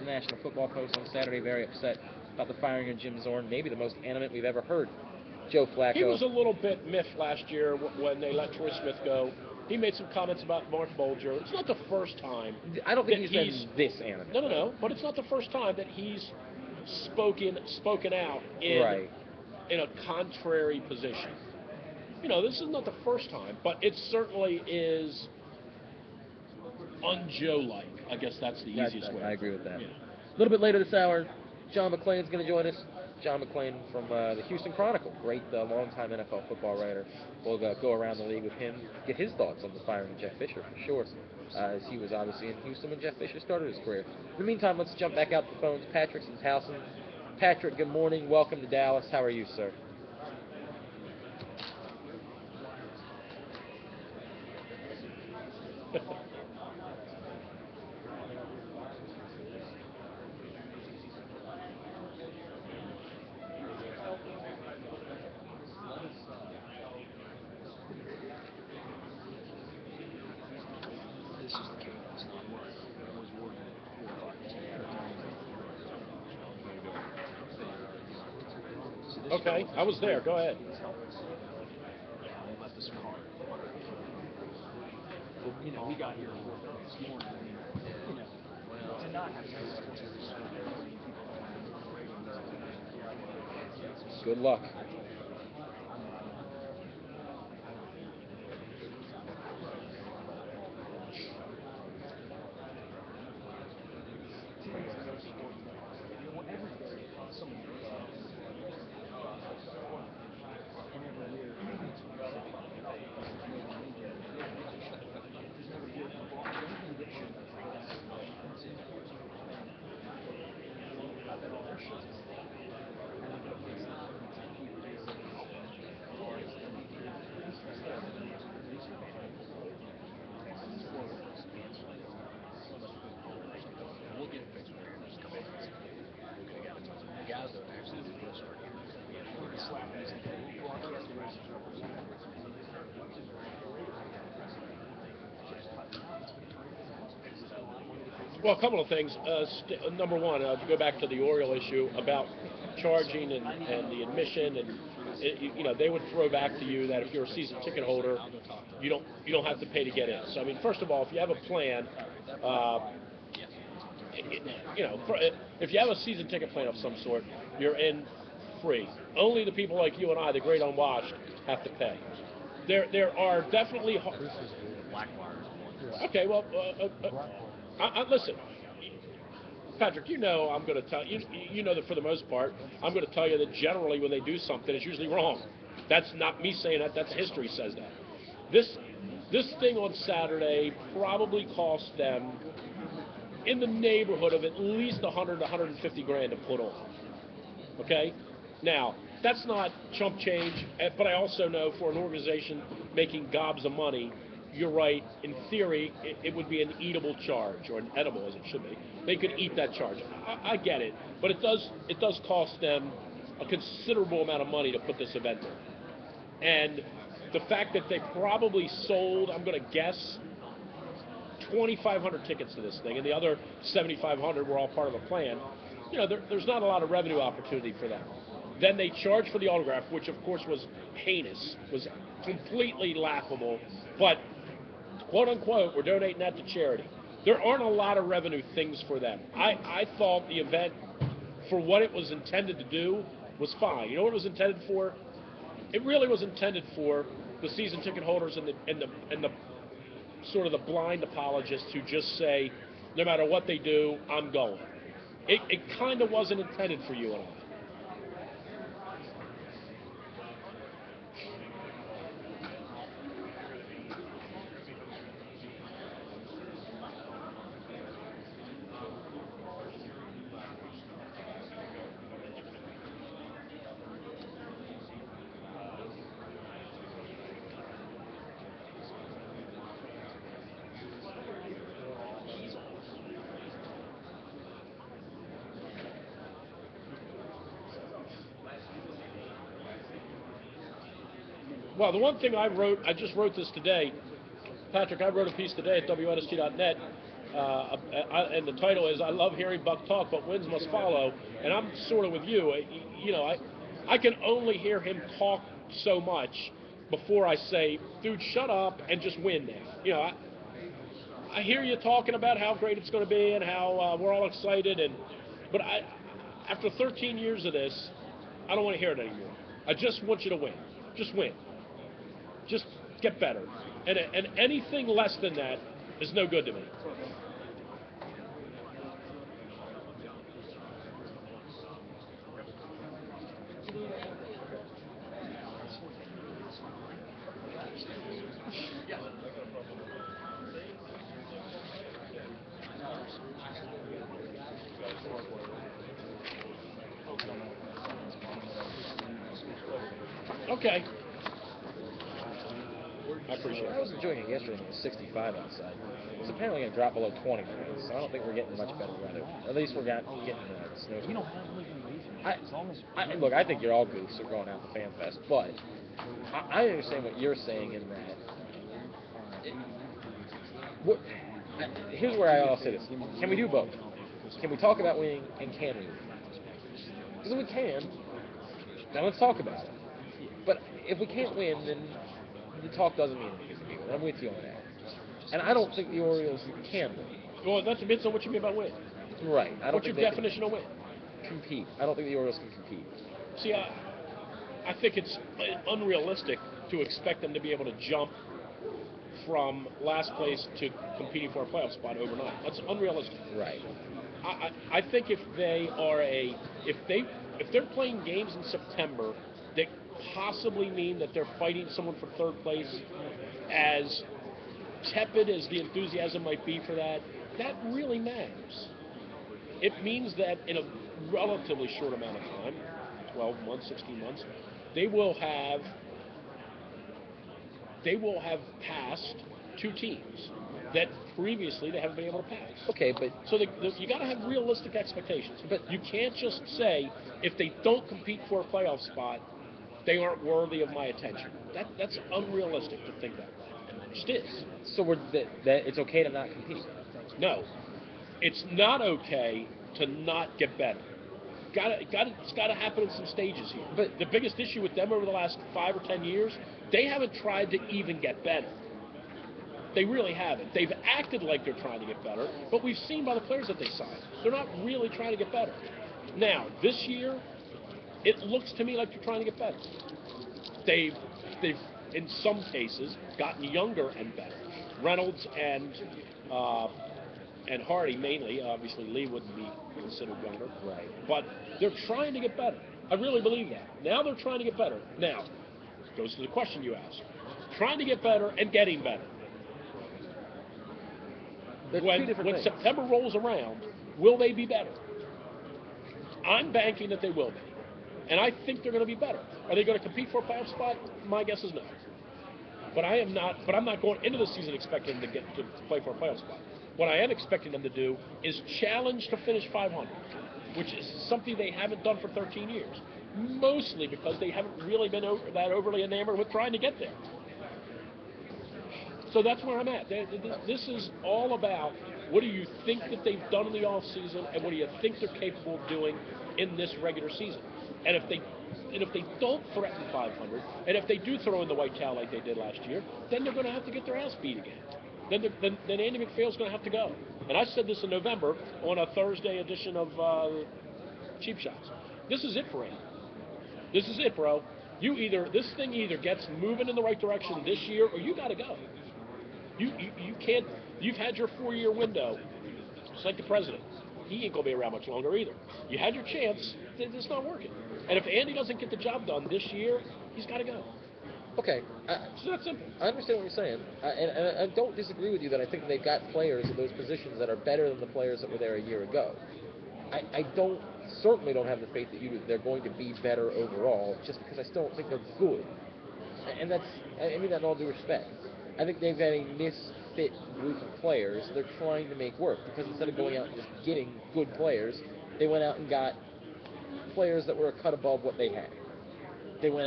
the National Football Post on Saturday, very upset about the firing of Jim Zorn, maybe the most animate we've ever heard. Joe Flacco. He was a little bit miffed last year when they let Troy Smith go. He made some comments about Mark Bulger. It's not the first time. I don't think he's been this animate. No. But it's not the first time that he's spoken out in a contrary position. This is not the first time, but it certainly is un-Joe-like. I guess that's the easiest way. I agree with that. Yeah. A little bit later this hour, John McClain's going to join us. John McClain from the Houston Chronicle, great longtime NFL football writer. We'll go around the league with him, get his thoughts on the firing of Jeff Fisher for sure, as he was obviously in Houston when Jeff Fisher started his career. In the meantime, let's jump back out to the phones. Patrick's in Towson. Patrick, good morning. Welcome to Dallas. How are you, sir? Okay, I was there. Go ahead. We got here this morning. To not have good luck. Well, a couple of things. Number one, to go back to the Oriole issue about charging and the admission, and they would throw back to you that if you're a season ticket holder, you don't have to pay to get in. So I mean, first of all, if you have a plan, if you have a season ticket plan of some sort, you're in free. Only the people like you and I, the great unwashed, have to pay. There are definitely. Okay, well. Listen, Patrick, I'm going to tell you, that for the most part, I'm going to tell you that generally when they do something, it's usually wrong. That's not me saying that, that's history says that. This thing on Saturday probably cost them in the neighborhood of at least 100 to 150 grand to put on. Okay? Now, that's not chump change, but I also know for an organization making gobs of money, you're right. In theory, it would be an eatable charge, or an edible, as it should be. They could eat that charge. I get it, but it does cost them a considerable amount of money to put this event in. And the fact that they probably sold, I'm going to guess, 2,500 tickets to this thing, and the other 7,500 were all part of a plan. There's not a lot of revenue opportunity for them. Then they charged for the autograph, which of course was heinous, was completely laughable, but quote unquote, we're donating that to charity. There aren't a lot of revenue things for them. I thought the event, for what it was intended to do, was fine. You know what it was intended for? It really was intended for the season ticket holders and the sort of the blind apologists who just say, no matter what they do, I'm going. It kind of wasn't intended for you and I. Well, the one thing I just wrote this today, Patrick, I wrote a piece today at WNST.net and the title is "I love hearing Buck talk, but wins must follow." And I'm sort of with you. I can only hear him talk so much before I say, "Dude, shut up and just win now." I hear you talking about how great it's going to be and how we're all excited, but after 13 years of this, I don't want to hear it anymore. I just want you to win. Just win. Just get better. And anything less than that is no good to me. Okay. I appreciate I it. was enjoying it yesterday when it was 65 outside. It's apparently going to drop below 20 today, so I don't think we're getting much better weather. At least we're getting snow. We don't have regulation. As long as Look, I think you're all goofs for going out to Fan Fest, but I understand what you're saying in that. What, Here's where I'll say this: can we do both? Can we talk about winning, and can we win? Because if we can, then let's talk about it. But if we can't win, then the talk doesn't mean anything to me. I'm with you on that. And I don't think the Orioles can win. Well, that depends on what you mean by win. Right. I don't What's your think they definition of win? can compete. I don't think the Orioles can compete. See, I think it's unrealistic to expect them to be able to jump from last place to competing for a playoff spot overnight. That's unrealistic. Right. I think if they're playing games in September that possibly mean that they're fighting someone for third place, as tepid as the enthusiasm might be for that, that really matters. It means that in a relatively short amount of time, 12 months, 16 months, they will have passed two teams that previously they haven't been able to pass. Okay, but So you got to have realistic expectations. But- You can't just say if they don't compete for a playoff spot, they aren't worthy of my attention. That's unrealistic to think that way. It just is. so that it's okay to not compete. No, it's not okay to not get better. It's got to happen in some stages here. But- the biggest issue with them over the last 5 or 10 years, they haven't tried to even get better. They really haven't. They've acted like they're trying to get better, but we've seen by the players that they signed, they're not really trying to get better. Now, this year, it looks to me like they're trying to get better. They've in some cases gotten younger and better. Reynolds and Hardy mainly. Obviously, Lee wouldn't be considered younger. Right. But they're trying to get better. I really believe that. Now they're trying to get better. Now, goes to the question you asked. Trying to get better and getting better. They're two When different things. September rolls around, will they be better? I'm banking that they will be. And I think they're going to be better. Are they going to compete for a playoff spot? My guess is no. But I'm not going into the season expecting them to play for a playoff spot. What I am expecting them to do is challenge to finish 500, which is something they haven't done for 13 years. Mostly because they haven't really been that overly enamored with trying to get there. So that's where I'm at. This is all about what do you think that they've done in the offseason and what do you think they're capable of doing in this regular season. And if they don't threaten 500, and if they do throw in the white towel like they did last year, then they're going to have to get their ass beat again. Then Andy McPhail's going to have to go. And I said this in November on a Thursday edition of Cheap Shots. This is it for Andy. This is it, bro. This thing either gets moving in the right direction this year, or you got to go. You can't. You've had your 4-year window. It's like the president. He ain't gonna be around much longer either. You had your chance. It's not working. And if Andy doesn't get the job done this year, he's got to go. Okay. It's that simple. I understand what you're saying, and I don't disagree with you that I think they've got players in those positions that are better than the players that were there a year ago. I certainly don't have the faith that they're going to be better overall, just because I still don't think they're good. And I mean that in all due respect. I think they've got a misfit group of players they're trying to make work, because instead of going out and just getting good players, they went out and got players that were a cut above what they had. They went